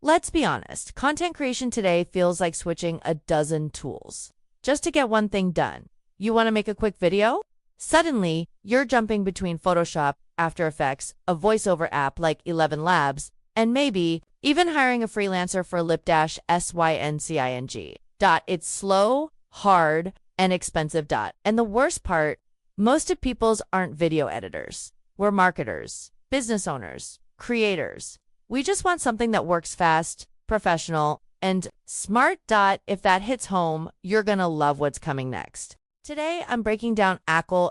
Let's be honest, content creation today feels like switching a dozen tools just to get one thing done. You want to make a quick video? Suddenly, you're jumping between Photoshop, After Effects, a voiceover app like 11 Labs, and maybe even hiring a freelancer for lip-syncing. It's slow, hard, and expensive. And the worst part, most of people's aren't video editors. We're marketers, business owners, creators. We just want something that works fast, professional, and smart. If that hits home, you're gonna love what's coming next. Today, I'm breaking down Akool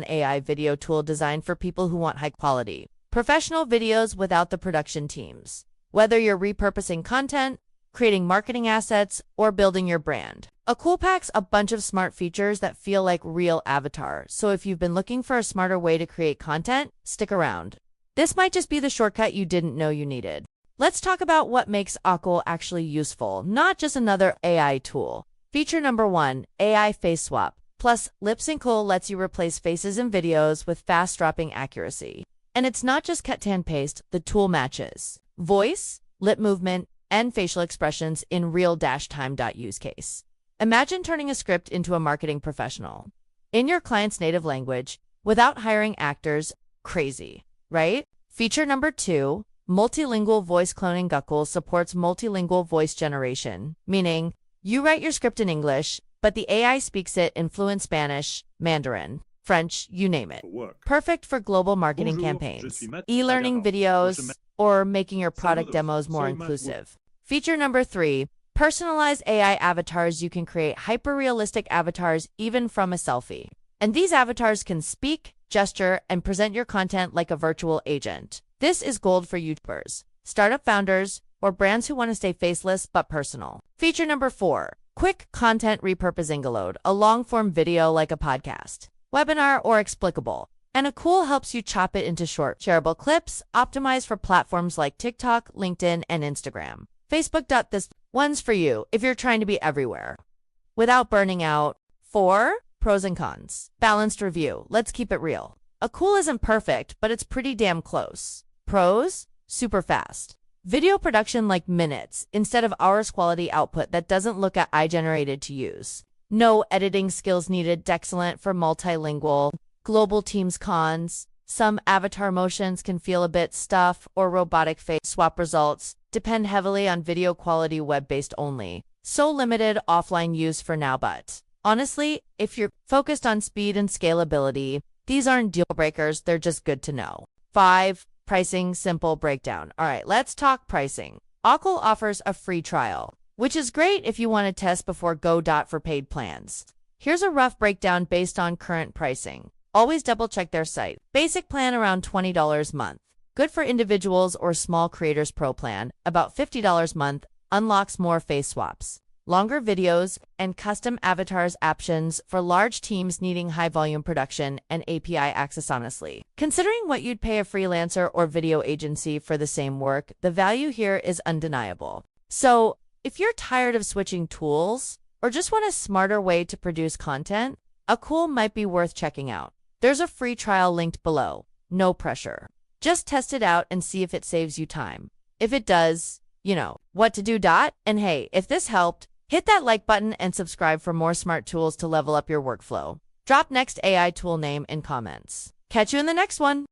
AI video tool designed for people who want high-quality, professional videos without the production teams. Whether you're repurposing content, creating marketing assets, or building your brand, Akool packs a bunch of smart features that feel like real avatar. So if you've been looking for a smarter way to create content, stick around. This might just be the shortcut you didn't know you needed. Let's talk about what makes Akool actually useful, not just another AI tool. Feature number 1, AI Face Swap. Plus, Akool lets you replace faces in videos with fast-dropping accuracy. And it's not just cut and paste, the tool matches voice, lip movement, and facial expressions in real-time. Use case. Imagine turning a script into a marketing professional in your client's native language without hiring actors. Crazy, right? Feature number 2, multilingual voice cloning. Akool supports multilingual voice generation, meaning you write your script in English, but the AI speaks it in fluent Spanish, Mandarin, French, you name it. Perfect for global marketing campaigns, e-learning videos, or making your product demos more inclusive. Feature number 3, personalized AI avatars. You can create hyper-realistic avatars even from a selfie. And these avatars can speak, gesture, and present your content like a virtual agent. This is gold for YouTubers, startup founders, or brands who want to stay faceless but personal. Feature number 4, quick content repurposing. Load a long-form video like a podcast, webinar, or explicable, and Akool helps you chop it into short, shareable clips optimized for platforms like TikTok, LinkedIn, and Instagram. Facebook. This one's for you if you're trying to be everywhere without burning out. 4, pros and cons. Balanced review. Let's keep it real. Akool isn't perfect, but it's pretty damn close. Pros, super fast. Video production like minutes instead of hours. Quality output that doesn't look at AI-generated to use. No editing skills needed. Excellent for multilingual, global teams. Cons, some avatar motions can feel a bit stuff or robotic. Face swap results depend heavily on video quality. Web-based only, so limited offline use for now. But honestly, if you're focused on speed and scalability, these aren't deal breakers, they're just good to know. 5, pricing. Simple breakdown. All right, let's talk pricing. Akool offers a free trial, which is great if you want to test before go. For paid plans, here's a rough breakdown based on current pricing. Always double check their site. Basic plan around $20 a month. Good for individuals or small creators. Pro plan, about $50 a month, unlocks more face swaps, longer videos, and custom avatars options for large teams needing high-volume production and API access. Honestly, considering what you'd pay a freelancer or video agency for the same work, the value here is undeniable. So, if you're tired of switching tools or just want a smarter way to produce content, Akool might be worth checking out. There's a free trial linked below. No pressure. Just test it out and see if it saves you time. If it does, you know what to do. And hey, if this helped, hit that like button and subscribe for more smart tools to level up your workflow. Drop next AI tool name in comments. Catch you in the next one.